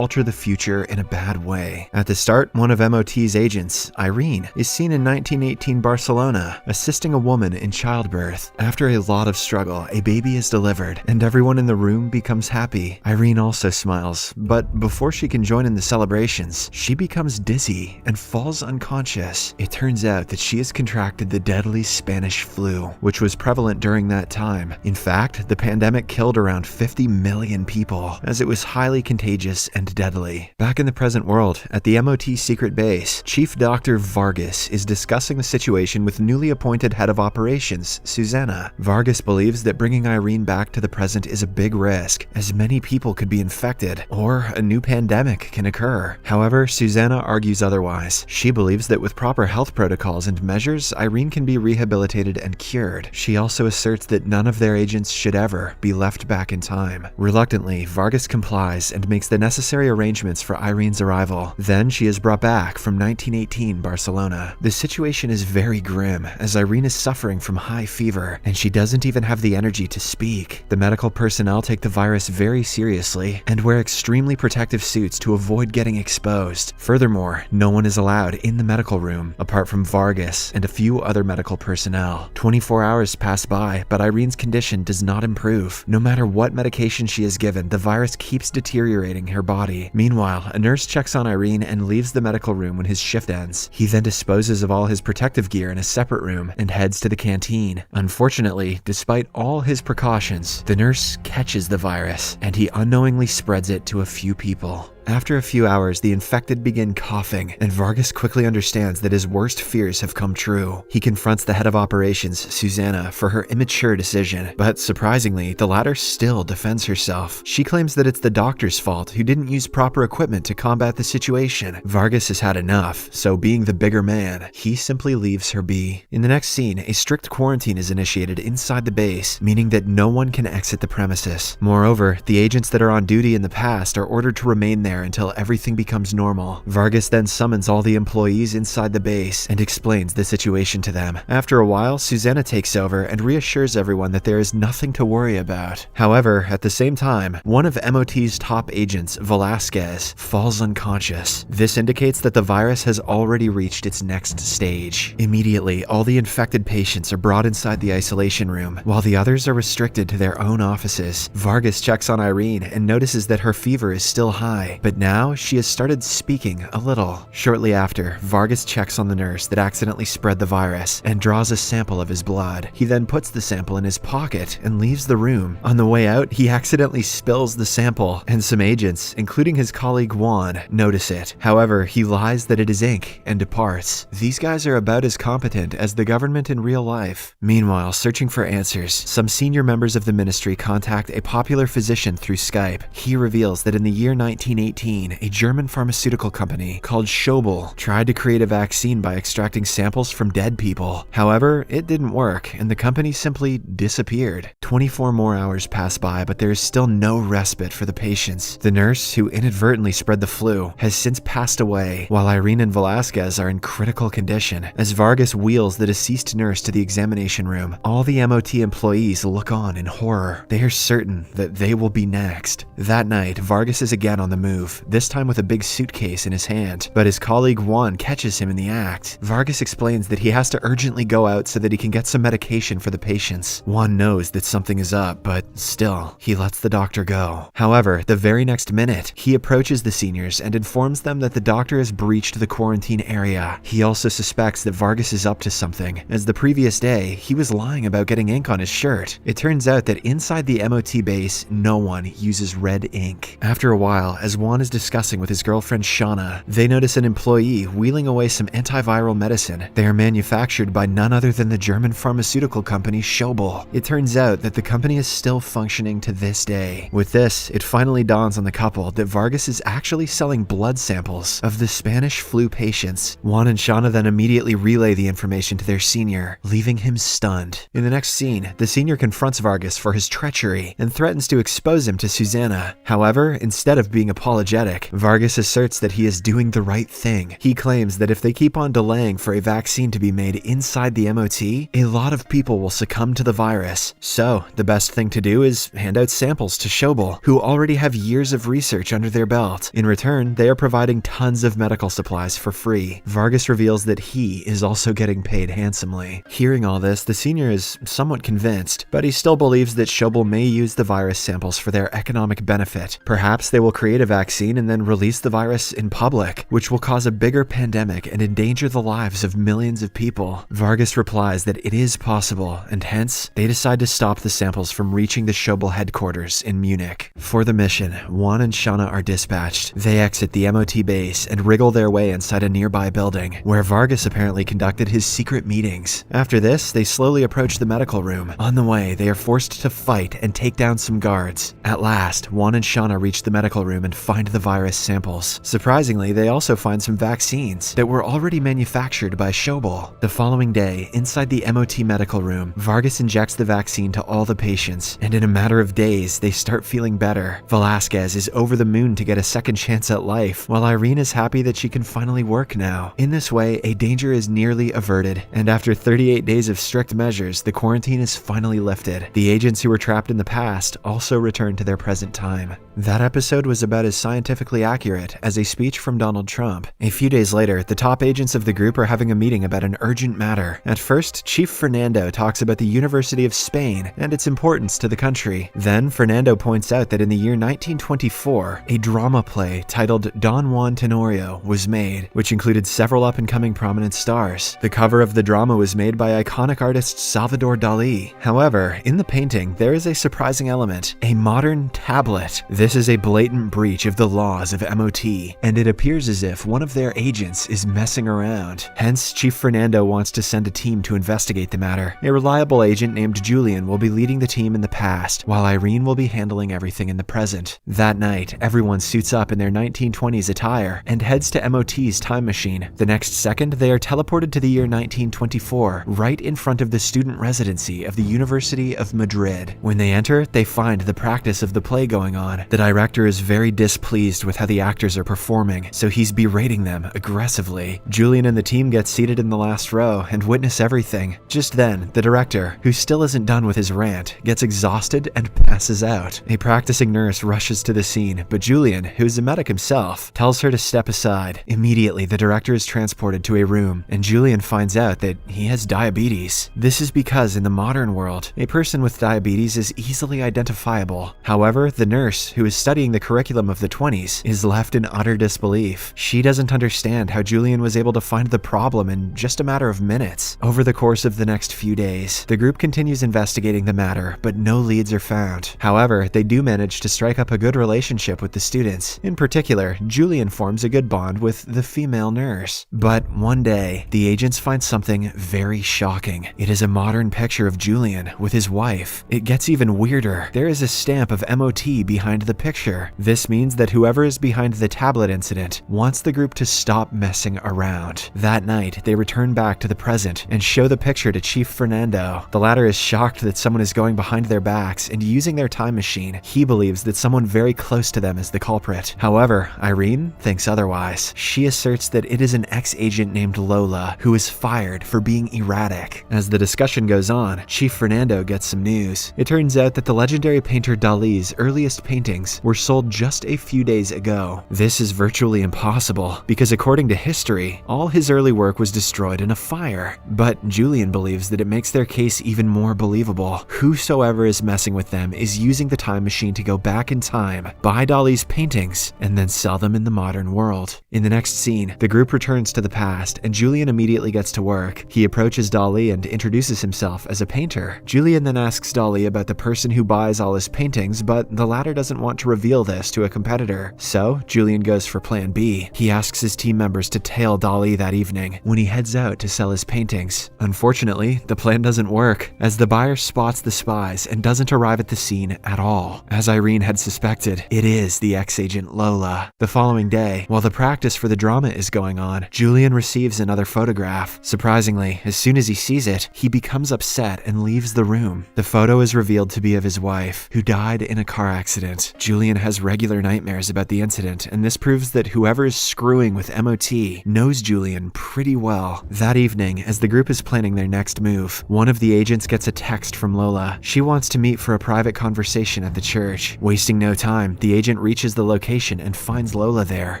alter the future in a bad way. At the start, one of MOT's agents, Irene, is seen in 1918 Barcelona, assisting a woman in childbirth. After a lot of struggle, a baby is delivered, and everyone in the room becomes happy. Irene also smiles, but before she can join in the celebrations, she becomes dizzy and falls unconscious. It turns out that she has contracted the deadly Spanish flu, which was prevalent during that time. In fact, the pandemic killed around 50 million people, as it was highly contagious and deadly. Back in the present world, at the MOT secret base, Chief Dr. Vargas is discussing the situation with newly appointed head of operations, Susanna. Vargas believes that bringing Irene back to the present is a big risk, as many people could be infected, or a new pandemic can occur. However, Susanna argues otherwise. She believes that with proper health protocols and measures, Irene can be rehabilitated and cured. She also asserts that none of their agents should ever be left back in time. Reluctantly, Vargas complies and makes the necessary arrangements for Irene's arrival. Then she is brought back from 1918 Barcelona. The situation is very grim, as Irene is suffering from high fever, and she doesn't even have the energy to speak. The medical personnel take the virus very seriously and wear extremely protective suits to avoid getting exposed. Furthermore, no one is allowed in the medical room, apart from Vargas and a few other medical personnel. 24 hours pass by, but Irene's condition does not improve. No matter what medication she is given, the virus keeps deteriorating her body. Meanwhile, a nurse checks on Irene and leaves the medical room when his shift ends. He then disposes of all his protective gear in a separate room and heads to the canteen. Unfortunately, despite all his precautions, the nurse catches the virus, and he unknowingly spreads it to a few people. After a few hours, the infected begin coughing, and Vargas quickly understands that his worst fears have come true. He confronts the head of operations, Susanna, for her immature decision, but surprisingly, the latter still defends herself. She claims that it's the doctor's fault, who didn't use proper equipment to combat the situation. Vargas has had enough, so being the bigger man, he simply leaves her be. In the next scene, a strict quarantine is initiated inside the base, meaning that no one can exit the premises. Moreover, the agents that are on duty in the past are ordered to remain there until everything becomes normal. Vargas then summons all the employees inside the base and explains the situation to them. After a while, Susanna takes over and reassures everyone that there is nothing to worry about. However, at the same time, one of MOT's top agents, Velasquez, falls unconscious. This indicates that the virus has already reached its next stage. Immediately, all the infected patients are brought inside the isolation room, while the others are restricted to their own offices. Vargas checks on Irene and notices that her fever is still high, but now she has started speaking a little. Shortly after, Vargas checks on the nurse that accidentally spread the virus and draws a sample of his blood. He then puts the sample in his pocket and leaves the room. On the way out, he accidentally spills the sample, and some agents, including his colleague Juan, notice it. However, he lies that it is ink and departs. These guys are about as competent as the government in real life. Meanwhile, searching for answers, some senior members of the ministry contact a popular physician through Skype. He reveals that in the year 1918, a German pharmaceutical company called Schobel tried to create a vaccine by extracting samples from dead people. However, it didn't work, and the company simply disappeared. 24 more hours pass by, but there is still no respite for the patients. The nurse, who inadvertently spread the flu, has since passed away, while Irene and Velasquez are in critical condition. As Vargas wheels the deceased nurse to the examination room, all the MOT employees look on in horror. They are certain that they will be next. That night, Vargas is again on the move, this time with a big suitcase in his hand, but his colleague Juan catches him in the act. Vargas explains that he has to urgently go out so that he can get some medication for the patients. Juan knows that something is up, but still, he lets the doctor go. However, the very next minute, he approaches the seniors and informs them that the doctor has breached the quarantine area. He also suspects that Vargas is up to something, as the previous day, he was lying about getting ink on his shirt. It turns out that inside the MOT base, no one uses red ink. After a while, as Juan is discussing with his girlfriend Shauna, they notice an employee wheeling away some antiviral medicine. They are manufactured by none other than the German pharmaceutical company Schobel. It turns out that the company is still functioning to this day. With this, it finally dawns on the couple that Vargas is actually selling blood samples of the Spanish flu patients. Juan and Shauna then immediately relay the information to their senior, leaving him stunned. In the next scene, the senior confronts Vargas for his treachery and threatens to expose him to Susanna. However, instead of being apologetic apologetic. Vargas asserts that he is doing the right thing. He claims that if they keep on delaying for a vaccine to be made inside the MOT, a lot of people will succumb to the virus. So, the best thing to do is hand out samples to Schobel, who already have years of research under their belt. In return, they are providing tons of medical supplies for free. Vargas reveals that he is also getting paid handsomely. Hearing all this, the senior is somewhat convinced, but he still believes that Schobel may use the virus samples for their economic benefit. Perhaps they will create a vaccine and then release the virus in public, which will cause a bigger pandemic and endanger the lives of millions of people. Vargas replies that it is possible, and hence, they decide to stop the samples from reaching the Schobel headquarters in Munich. For the mission, Juan and Shauna are dispatched. They exit the MOT base and wriggle their way inside a nearby building, where Vargas apparently conducted his secret meetings. After this, they slowly approach the medical room. On the way, they are forced to fight and take down some guards. At last, Juan and Shauna reach the medical room and find the virus samples. Surprisingly, they also find some vaccines that were already manufactured by Schobel. The following day, inside the MOT medical room, Vargas injects the vaccine to all the patients, and in a matter of days, they start feeling better. Velasquez is over the moon to get a second chance at life, while Irene is happy that she can finally work now. In this way, a danger is nearly averted, and after 38 days of strict measures, the quarantine is finally lifted. The agents who were trapped in the past also return to their present time. That episode was about as scientifically accurate as a speech from Donald Trump. A few days later, the top agents of the group are having a meeting about an urgent matter. At first, Chief Fernando talks about the University of Spain and its importance to the country. Then, Fernando points out that in the year 1924, a drama play titled Don Juan Tenorio was made, which included several up-and-coming prominent stars. The cover of the drama was made by iconic artist Salvador Dali. However, in the painting, there is a surprising element: a modern tablet. This is a blatant breach of the laws of MOT, and it appears as if one of their agents is messing around. Hence, Chief Fernando wants to send a team to investigate the matter. A reliable agent named Julian will be leading the team in the past, while Irene will be handling everything in the present. That night, everyone suits up in their 1920s attire and heads to MOT's time machine. The next second, they are teleported to the year 1924, right in front of the student residency of the University of Madrid. When they enter, they find the practice of the play going on. The director is very displeased with how the actors are performing, so he's berating them aggressively. Julian and the team get seated in the last row and witness everything. Just then, the director, who still isn't done with his rant, gets exhausted and passes out. A practicing nurse rushes to the scene, but Julian, who's a medic himself, tells her to step aside. Immediately, the director is transported to a room, and Julian finds out that he has diabetes. This is because in the modern world, a person with diabetes is easily identifiable. However, the nurse, who is studying the curriculum of the 20s, is left in utter disbelief. She doesn't understand how Julian was able to find the problem in just a matter of minutes. Over the course of the next few days, the group continues investigating the matter, but no leads are found. However, they do manage to strike up a good relationship with the students. In particular, Julian forms a good bond with the female nurse. But one day, the agents find something very shocking. It is a modern picture of Julian with his wife. It gets even weirder. There is a stamp of MOT behind the picture. This means that whoever is behind the tablet incident wants the group to stop messing around. That night, they return back to the present and show the picture to Chief Fernando. The latter is shocked that someone is going behind their backs and using their time machine. He believes that someone very close to them is the culprit. However, Irene thinks otherwise. She asserts that it is an ex-agent named Lola who is fired for being erratic. As the discussion goes on, Chief Fernando gets some news. It turns out that the legendary painter Dali's earliest paintings were sold just a few days ago. This is virtually impossible because according to history, all his early work was destroyed in a fire. But Julian believes that it makes their case even more believable. Whosoever is messing with them is using the time machine to go back in time, buy Dali's paintings, and then sell them in the modern world. In the next scene, the group returns to the past and Julian immediately gets to work. He approaches Dali and introduces himself as a painter. Julian then asks Dali about the person who buys all his paintings, but the latter doesn't want to reveal this to a competitor. So, Julian goes for plan B. He asks his team members to tail Dali that evening when he heads out to sell his paintings. Unfortunately, the plan doesn't work, as the buyer spots the spies and doesn't arrive at the scene at all. As Irene had suspected, it is the ex-agent Lola. The following day, while the practice for the drama is going on, Julian receives another photograph. Surprisingly, as soon as he sees it, he becomes upset and leaves the room. The photo is revealed to be of his wife, who died in a car accident. Julian has regular nightmares nightmares about the incident, and this proves that whoever is screwing with MOT knows Julian pretty well. That evening, as the group is planning their next move, one of the agents gets a text from Lola. She wants to meet for a private conversation at the church. Wasting no time, the agent reaches the location and finds Lola there.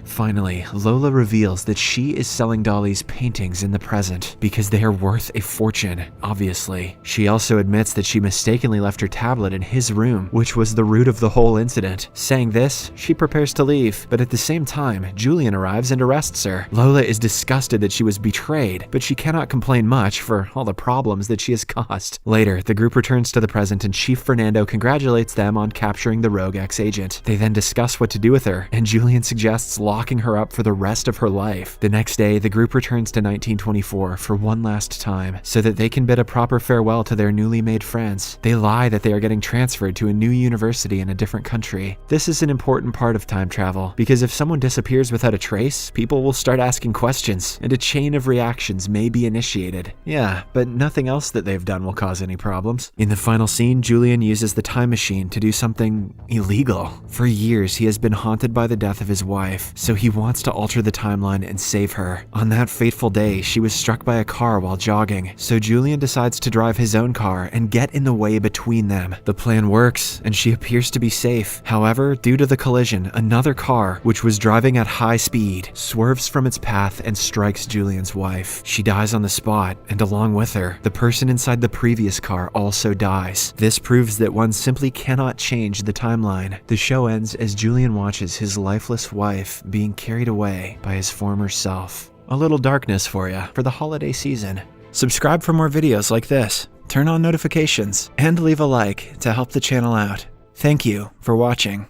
Finally, Lola reveals that she is selling Dolly's paintings in the present because they are worth a fortune, obviously. She also admits that she mistakenly left her tablet in his room, which was the root of the whole incident. Saying this, she prepares to leave, but at the same time, Julian arrives and arrests her. Lola is disgusted that she was betrayed, but she cannot complain much for all the problems that she has caused. Later, the group returns to the present and Chief Fernando congratulates them on capturing the rogue ex-agent. They then discuss what to do with her, and Julian suggests locking her up for the rest of her life. The next day, the group returns to 1924 for one last time, so that they can bid a proper farewell to their newly made friends. They lie that they are getting transferred to a new university in a different country. This is an important part of time travel, because if someone disappears without a trace, people will start asking questions, and a chain of reactions may be initiated. Yeah, but nothing else that they've done will cause any problems. In the final scene, Julian uses the time machine to do something illegal. For years, he has been haunted by the death of his wife, so he wants to alter the timeline and save her. On that fateful day, she was struck by a car while jogging, so Julian decides to drive his own car and get in the way between them. The plan works, and she appears to be safe. However, due to the collision, another car, which was driving at high speed, swerves from its path and strikes Julian's wife. She dies on the spot, and along with her, the person inside the previous car also dies. This proves that one simply cannot change the timeline. The show ends as Julian watches his lifeless wife being carried away by his former self. A little darkness for you for the holiday season. Subscribe for more videos like this, turn on notifications, and leave a like to help the channel out. Thank you for watching.